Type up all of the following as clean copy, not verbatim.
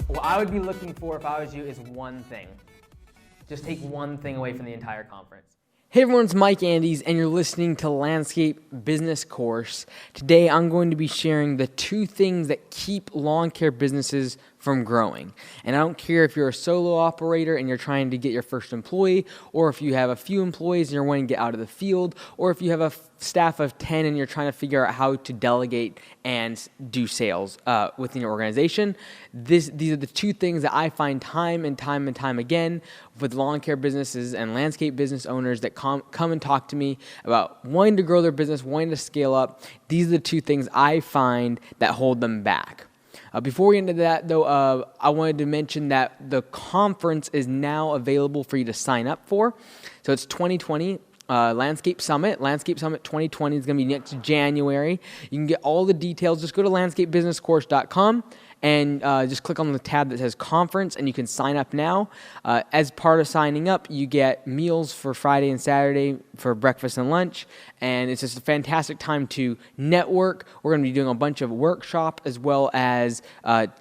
What I would be looking for if I was you is one thing. Just take one thing away from the entire conference. Hey everyone, it's Mike Andes, and you're listening to Landscape Business Course. Today I'm going to be sharing the 2 things that keep lawn care businesses from growing. And I don't care if you're a solo operator and you're trying to get your first employee, or if you have a few employees and you're wanting to get out of the field, or if you have a staff of 10 and you're trying to figure out how to delegate and do sales within your organization. These are the 2 things that I find time and time again with lawn care businesses and landscape business owners that come and talk to me about wanting to grow their business, wanting to scale up. These are the 2 things I find that hold them back. Before we get into that, though, I wanted to mention that the conference is now available for you to sign up for. So it's 2020 Landscape Summit. Landscape Summit 2020 is going to be next January. You can get all the details. Just go to landscapebusinesscourse.com and just click on the tab that says conference, and you can sign up now. As part of signing up, you get meals for Friday and Saturday for breakfast and lunch, and it's just a fantastic time to network. We're going to be doing a bunch of workshop as well as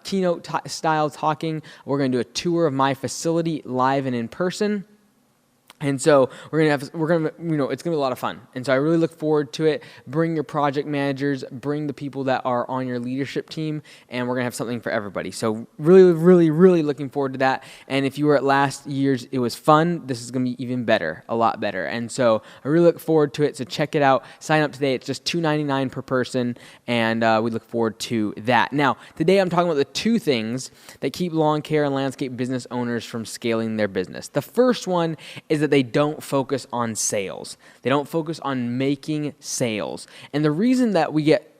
keynote style talking. We're going to do a tour of my facility live and in person. And so it's going to be a lot of fun. And so I really look forward to it. Bring your project managers, bring the people that are on your leadership team, and we're going to have something for everybody. So really looking forward to that. And if you were at last year's, it was fun. This is going to be even better, a lot better. And so I really look forward to it. So check it out. Sign up today. It's just $2.99 per person, and we look forward to that. Now, today I'm talking about the 2 things that keep lawn care and landscape business owners from scaling their business. The first one is that they don't focus on sales. They don't focus on making sales. And the reason that we get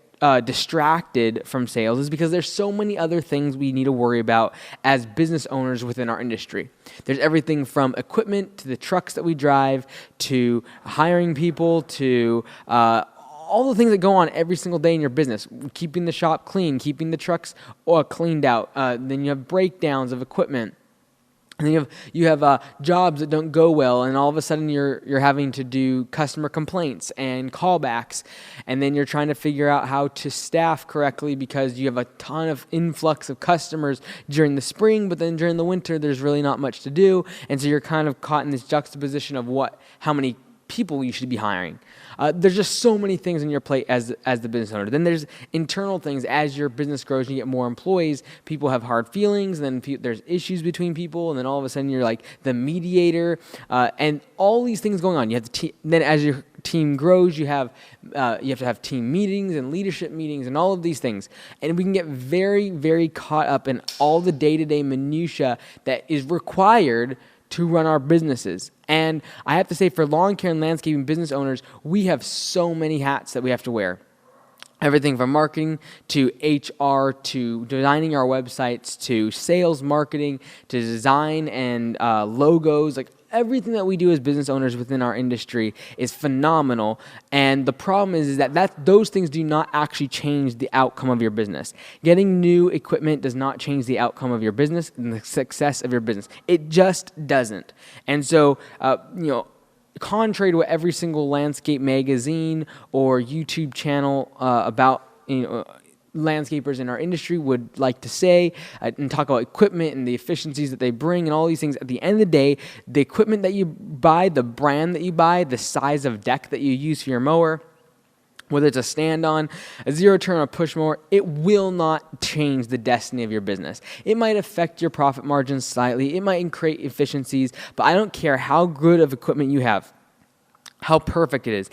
distracted from sales is because there's so many other things we need to worry about as business owners within our industry. There's everything from equipment to the trucks that we drive to hiring people to all the things that go on every single day in your business, keeping the shop clean, keeping the trucks cleaned out. Then you have breakdowns of equipment. And then you have jobs that don't go well, and all of a sudden you're having to do customer complaints and callbacks, and then you're trying to figure out how to staff correctly because you have a ton of influx of customers during the spring, but then during the winter there's really not much to do, and so you're kind of caught in this juxtaposition of how many people you should be hiring. There's just so many things on your plate as the business owner. Then there's internal things. As your business grows and you get more employees, people have hard feelings, and then there's issues between people, and then all of a sudden you're like the mediator, and all these things going on. You have then as your team grows, you have to have team meetings and leadership meetings and all of these things. And we can get very caught up in all the day-to-day minutia that is required to run our businesses. And I have to say, for lawn care and landscaping business owners, we have so many hats that we have to wear. Everything from marketing to HR to designing our websites to sales, marketing to design and logos. Like everything that we do as business owners within our industry is phenomenal. And the problem is that those things do not actually change the outcome of your business. Getting new equipment does not change the outcome of your business and the success of your business. It just doesn't. And so, contrary to what every single landscape magazine or YouTube channel about landscapers in our industry would like to say and talk about equipment and the efficiencies that they bring and all these things, at the end of the day, the equipment that you buy, the brand that you buy, the size of deck that you use for your mower, whether it's a stand-on, a zero-turn, or a push mower, it will not change the destiny of your business. It might affect your profit margins slightly. It might create efficiencies, but I don't care how good of equipment you have, how perfect it is,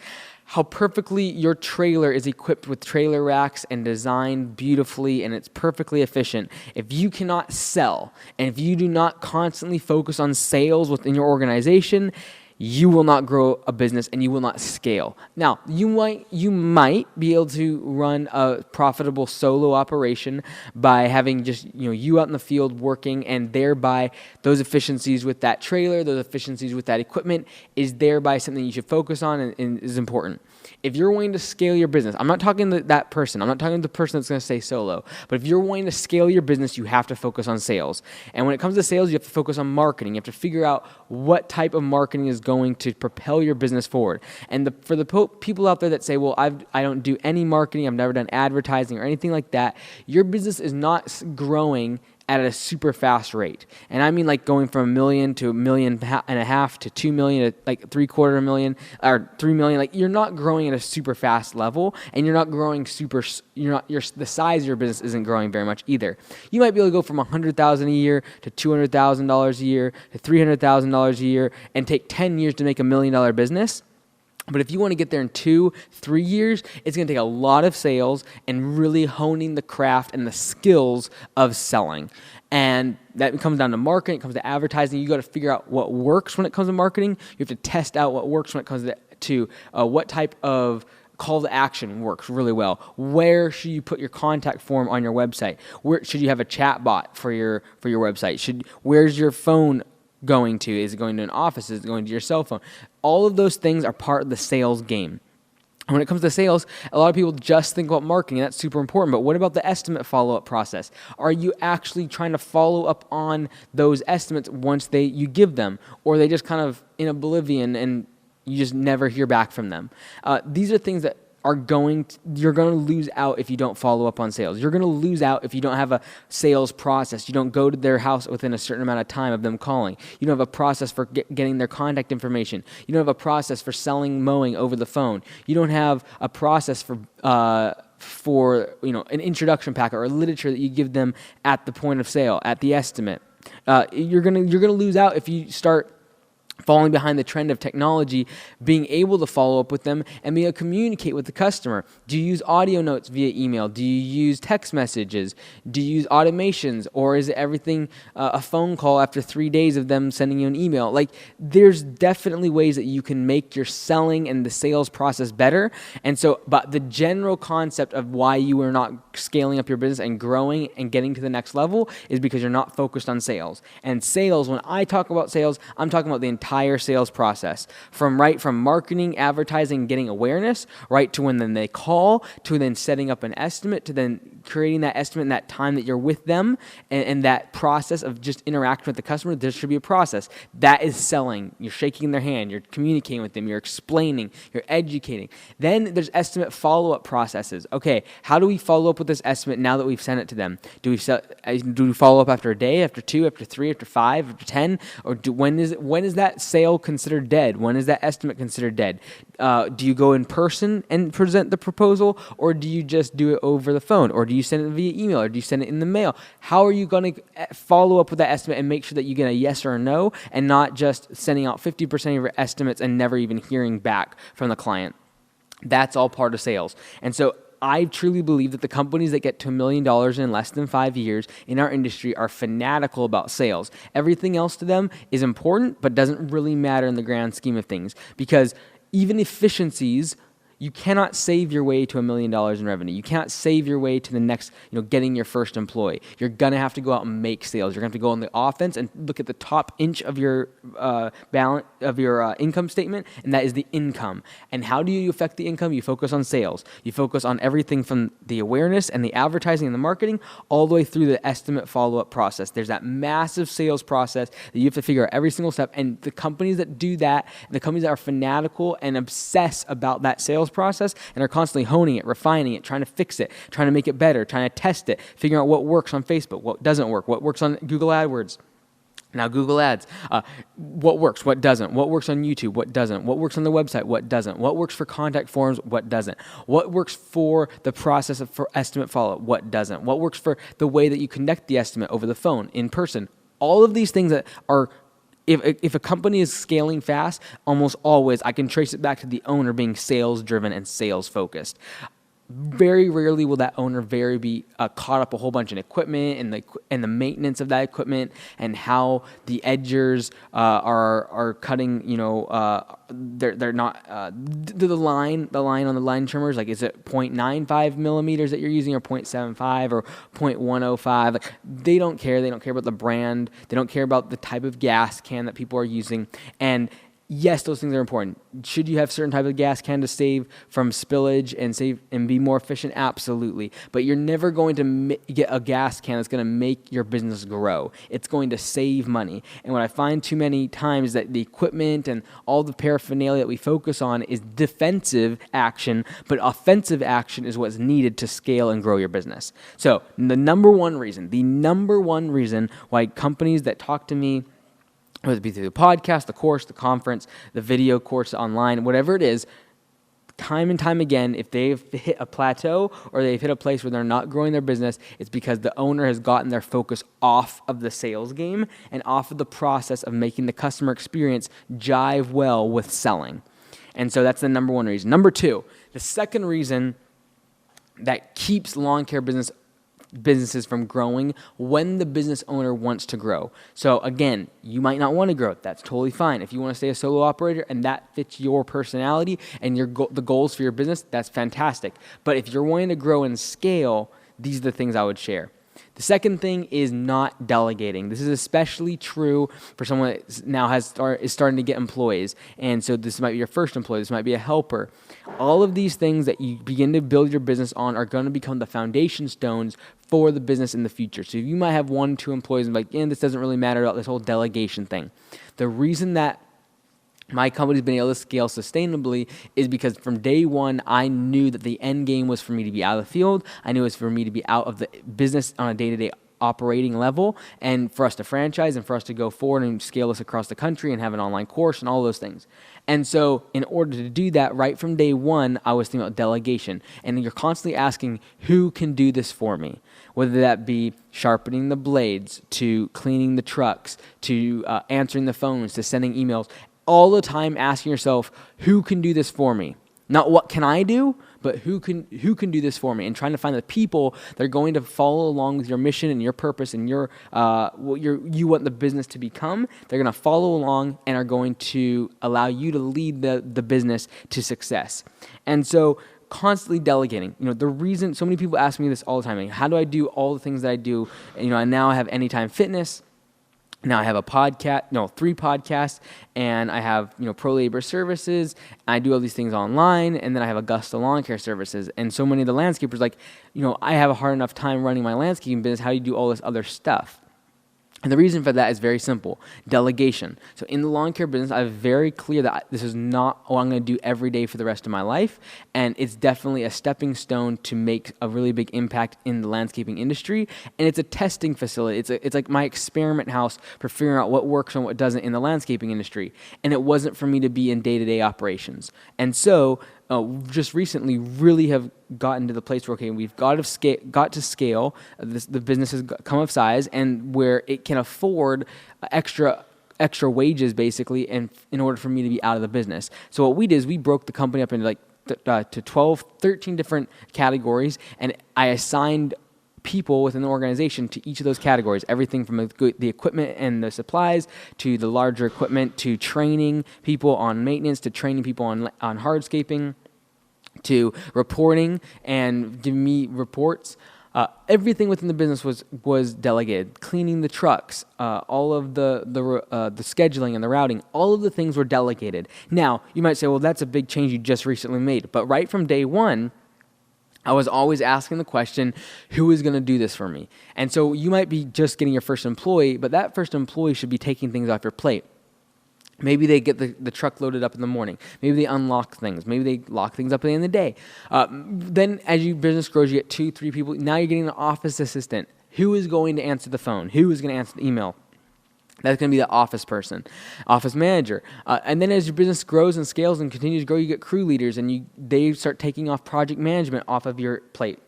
how perfectly your trailer is equipped with trailer racks and designed beautifully, and it's perfectly efficient. If you cannot sell, and if you do not constantly focus on sales within your organization, you will not grow a business and you will not scale. Now, you might be able to run a profitable solo operation by having just you out in the field working, and thereby those efficiencies with that trailer, those efficiencies with that equipment is thereby something you should focus on and is important. If you're wanting to scale your business, I'm not talking to that person. I'm not talking to the person that's going to stay solo. But if you're wanting to scale your business, you have to focus on sales. And when it comes to sales, you have to focus on marketing. You have to figure out what type of marketing is going to propel your business forward. And for the people out there that say, well, I don't do any marketing, I've never done advertising or anything like that, your business is not growing at a super fast rate. And I mean like going from $1 million to $1.5 million to $2 million to like $750,000 or $3 million. Like you're not growing at a super fast level, and you're not growing the size of your business isn't growing very much either. You might be able to go from $100,000 a year to $200,000 a year to $300,000 a year and take 10 years to make $1 million business. But if you want to get there in 2-3 years, it's going to take a lot of sales and really honing the craft and the skills of selling. And that comes down to marketing, it comes to advertising. You got to figure out what works when it comes to marketing. You have to test out what works when it comes to what type of call to action works really well. Where should you put your contact form on your website? Where should you have a chat bot for your website? Where's your phone going to? Is it going to an office? Is it going to your cell phone? All of those things are part of the sales game. And when it comes to sales, a lot of people just think about marketing, and that's super important. But what about the estimate follow-up process? Are you actually trying to follow up on those estimates once you give them? Or are they just kind of in oblivion and you just never hear back from them? These are things that you're going to lose out if you don't follow up on sales. You're going to lose out if you don't have a sales process. You don't go to their house within a certain amount of time of them calling. You don't have a process for getting their contact information. You don't have a process for selling mowing over the phone. You don't have a process for an introduction packet or literature that you give them at the point of sale, at the estimate. You're gonna lose out if you start falling behind the trend of technology, being able to follow up with them and be able to communicate with the customer. Do you use audio notes via email? Do you use text messages? Do you use automations? Or is everything a phone call after 3 days of them sending you an email? Like, there's definitely ways that you can make your selling and the sales process better. And so, but the general concept of why you are not scaling up your business and growing and getting to the next level is because you're not focused on sales. And sales, when I talk about sales, I'm talking about the entire sales process, from marketing, advertising, getting awareness, right to when then they call, to then setting up an estimate, to then creating that estimate in that time that you're with them, and that process of just interacting with the customer. There should be a process. That is selling. You're shaking their hand, you're communicating with them, you're explaining, you're educating. Then there's estimate follow-up processes. Okay, how do we follow up with this estimate now that we've sent it to them? Do we follow up after a day, after 2, after 3, after 5, after 10? Or when is that sale considered dead? When is that estimate considered dead? Do you go in person and present the proposal, or do you just do it over the phone, or do you send it via email, or do you send it in the mail? How are you going to follow up with that estimate and make sure that you get a yes or a no, and not just sending out 50% of your estimates and never even hearing back from the client? That's all part of sales. And so I truly believe that the companies that get to $1 million in less than 5 years in our industry are fanatical about sales. Everything else to them is important, but doesn't really matter in the grand scheme of things, because even efficiencies, you cannot save your way to $1 million in revenue. You cannot save your way to the next, getting your first employee. You're gonna have to go out and make sales. You're gonna have to go on the offense and look at the top inch of your balance of your income statement, and that is the income. And how do you affect the income? You focus on sales. You focus on everything from the awareness and the advertising and the marketing all the way through the estimate follow-up process. There's that massive sales process that you have to figure out every single step. And the companies that do that, the companies that are fanatical and obsess about that sales process and are constantly honing it, refining it, trying to fix it, trying to make it better, trying to test it, figuring out what works on Facebook, what doesn't work, what works on Google AdWords. Now Google Ads, what works, what doesn't, what works on YouTube, what doesn't, what works on the website, what doesn't, what works for contact forms, what doesn't, what works for the process for estimate follow-up, what doesn't, what works for the way that you conduct the estimate over the phone, in person. All of these things that are, if a company is scaling fast, almost always I can trace it back to the owner being sales-driven and sales-focused. Very rarely will that owner be caught up a whole bunch in equipment and the maintenance of that equipment and how the edgers are cutting. They're not the line on the line trimmers. Like, is it 0.95 millimeters that you're using, or 0.75 or 0.105? Like, they don't care. They don't care about the brand. They don't care about the type of gas can that people are using. And Yes, those things are important. Should you have certain type of gas can to save from spillage and be more efficient? Absolutely. But you're never going to get a gas can that's going to make your business grow. It's going to save money. And what I find too many times is that the equipment and all the paraphernalia that we focus on is defensive action, but offensive action is what's needed to scale and grow your business. So the number one reason why companies that talk to me, whether it be through the podcast, the course, the conference, the video course online, whatever it is, time and time again, if they've hit a plateau or they've hit a place where they're not growing their business, it's because the owner has gotten their focus off of the sales game and off of the process of making the customer experience jive well with selling. And so that's the number one reason. Number two, the second reason that keeps lawn care businesses from growing when the business owner wants to grow. So again, you might not want to grow. That's totally fine. If you want to stay a solo operator and that fits your personality and the goals for your business, that's fantastic. But if you're wanting to grow and scale, these are the things I would share. The second thing is not delegating. This is especially true for someone that now is starting to get employees. And so this might be your first employee. This might be a helper. All of these things that you begin to build your business on are going to become the foundation stones for the business in the future. So you might have 1 or 2 employees and be like, this doesn't really matter about this whole delegation thing. The reason that my company's been able to scale sustainably is because from day one, I knew that the end game was for me to be out of the field. I knew it was for me to be out of the business on a day-to-day operating level and for us to franchise and for us to go forward and scale this across the country and have an online course and all those things. And so in order to do that, right from day one, I was thinking about delegation. And you're constantly asking, who can do this for me? Whether that be sharpening the blades, to cleaning the trucks, to answering the phones, to sending emails. All the time asking yourself, who can do this for me? Not what can I do, but who can do this for me? And trying to find the people that are going to follow along with your mission and your purpose and what you want the business to become. They're going to follow along and are going to allow you to lead the business to success. And so constantly delegating. The reason so many people ask me this all the time, how do I do all the things that I do? And now I have Anytime Fitness. Now I have 3 podcasts, and I have, Pro Labor Services. I do all these things online, and then I have Augusta Lawn Care Services. And so many of the landscapers I have a hard enough time running my landscaping business. How do you do all this other stuff? And the reason for that is very simple, delegation. So in the lawn care business, I'm very clear that this is not what I'm going to do every day for the rest of my life. And it's definitely a stepping stone to make a really big impact in the landscaping industry. And it's a testing facility. It's like my experiment house for figuring out what works and what doesn't in the landscaping industry. And it wasn't for me to be in day-to-day operations. And so just recently really have gotten to the place where, we've got to scale. The business has come of size and where it can afford extra wages basically, and in order for me to be out of the business. So what we did is we broke the company up into to 12, 13 different categories, and I assigned people within the organization to each of those categories, everything from the equipment and the supplies to the larger equipment to training people on maintenance to training people on hardscaping to reporting and giving me reports. Everything within the business was delegated. Cleaning the trucks, all of the scheduling and the routing, all of the things were delegated. Now, you might say, well, that's a big change you just recently made. But right from day one, I was always asking the question, who is going to do this for me? And so you might be just getting your first employee, but that first employee should be taking things off your plate. Maybe they get the truck loaded up in the morning. Maybe they unlock things. Maybe they lock things up at the end of the day. Then as your business grows, you get 2, 3 people. Now you're getting an office assistant. Who is going to answer the phone? Who is going to answer the email? That's going to be the office person, office manager. And then as your business grows and scales and continues to grow, you get crew leaders, and they start taking off project management off of your plate.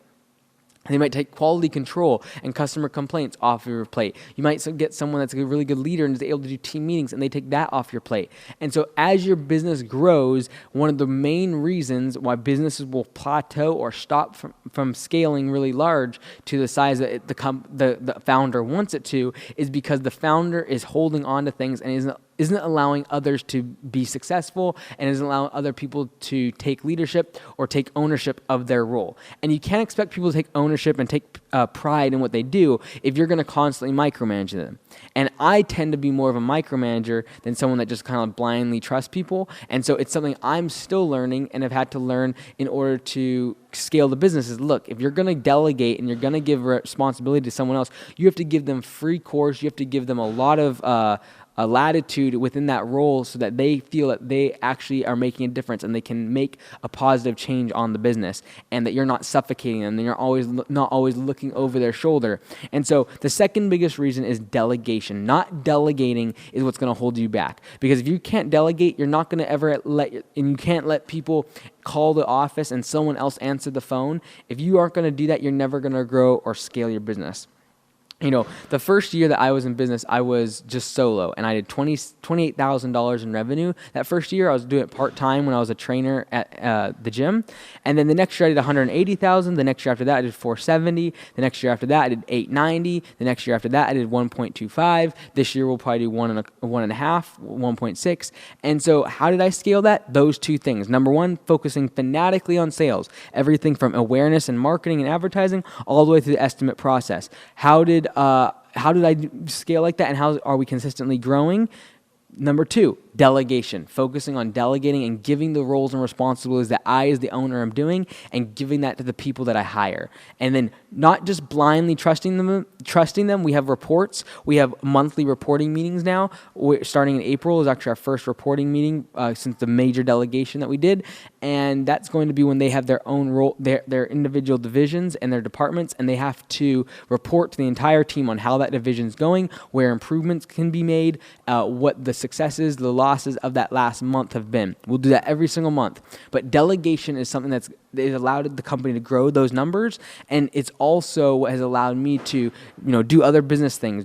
They might take quality control and customer complaints off of your plate. You might get someone that's a really good leader and is able to do team meetings, and they take that off your plate. And so as your business grows, one of the main reasons why businesses will plateau or stop from scaling really large to the size that the founder wants it to is because the founder is holding on to things and isn't isn't allowing others to be successful and isn't allowing other people to take leadership or take ownership of their role. And you can't expect people to take ownership and take pride in what they do if you're going to constantly micromanage them. And I tend to be more of a micromanager than someone that just kind of blindly trusts people. And so it's something I'm still learning and have had to learn in order to scale the business. Is look, if you're going to delegate and you're going to give responsibility to someone else, you have to give them free course. You have to give them a lot of a latitude within that role so that they feel that they actually are making a difference and they can make a positive change on the business, and that you're not suffocating them and you're not always looking over their shoulder. And so the second biggest reason is delegation. Not delegating is what's going to hold you back, because if you can't delegate, you're not going to ever and you can't let people call the office and someone else answer the phone. If you aren't going to do that, you're never going to grow or scale your business. You know, the first year that I was in business, I was just solo, and I did $28,000 in revenue. That first year, I was doing it part-time when I was a trainer at the gym. And then the next year, I did $180,000. The next year after that, I did $470,000. The next year after that, I did $890,000. The next year after that, I did $1.25. This year, we'll probably do $1.5, $1.6. And so how did I scale that? Those two things. Number one, focusing fanatically on sales. Everything from awareness and marketing and advertising all the way through the estimate process. How did I scale like that, and how are we consistently growing? Number two, delegation, focusing on delegating and giving the roles and responsibilities that I as the owner am doing, and giving that to the people that I hire. And then not just blindly trusting them. We have reports. We have monthly reporting meetings now. Starting in April is actually our first reporting meeting since the major delegation that we did. And that's going to be when they have their own role, their individual divisions and their departments, and they have to report to the entire team on how that division's going, where improvements can be made, what the successes, the losses of that last month have been. We'll do that every single month. But delegation is something that's allowed the company to grow those numbers, and it's also what has allowed me to, do other business things,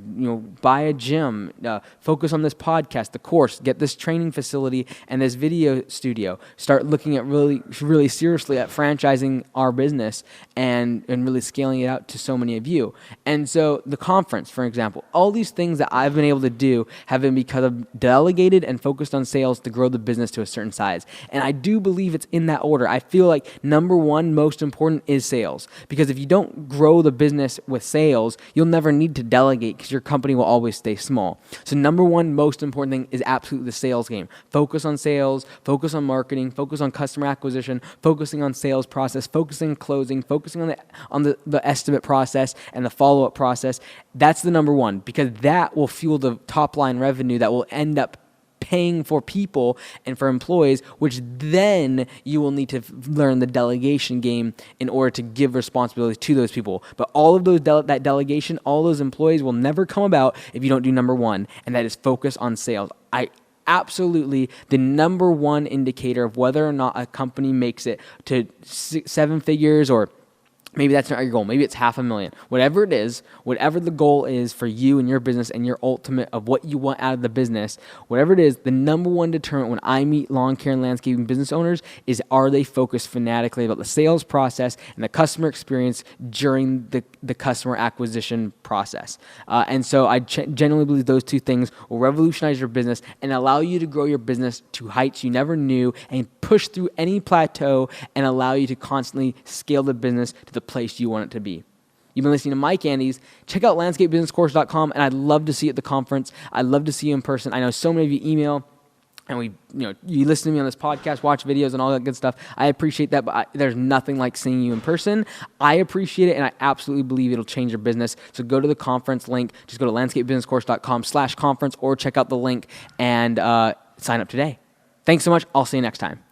buy a gym, focus on this podcast, the course, get this training facility and this video studio, start looking at really seriously at franchising our business and really scaling it out to so many of you. And so the conference, for example, all these things that I've been able to do have been because I've delegated and focused on sales to grow the business to a certain size. And I do believe it's in that order. I feel like number one, most important is sales, because if you don't grow the business with sales, you'll never need to delegate because your company will always stay small. So number one, most important thing is absolutely the sales game. Focus on sales, focus on marketing, focus on customer acquisition, focusing on sales process, focusing on closing, focusing on the estimate process and the follow-up process. That's the number one, because that will fuel the top line revenue that will end up paying for people and for employees, which then you will need to learn the delegation game in order to give responsibility to those people. But all of those that delegation, all those employees will never come about if you don't do number one, and that is focus on sales. Absolutely, the number one indicator of whether or not a company makes it to 7 figures, or maybe that's not your goal. Maybe it's $500,000. Whatever it is, whatever the goal is for you and your business and your ultimate of what you want out of the business, whatever it is, the number one determinant when I meet lawn care and landscaping business owners is, are they focused fanatically about the sales process and the customer experience during the customer acquisition process. And so I genuinely believe those two things will revolutionize your business and allow you to grow your business to heights you never knew, and push through any plateau and allow you to constantly scale the business to the place you want it to be. You've been listening to Mike Andes. Check out landscapebusinesscourse.com, and I'd love to see you at the conference. I'd love to see you in person. I know so many of you email, and you listen to me on this podcast, watch videos and all that good stuff. I appreciate that, but there's nothing like seeing you in person. I appreciate it, and I absolutely believe it'll change your business. So go to the conference link. Just go to landscapebusinesscourse.com/conference, or check out the link and sign up today. Thanks so much. I'll see you next time.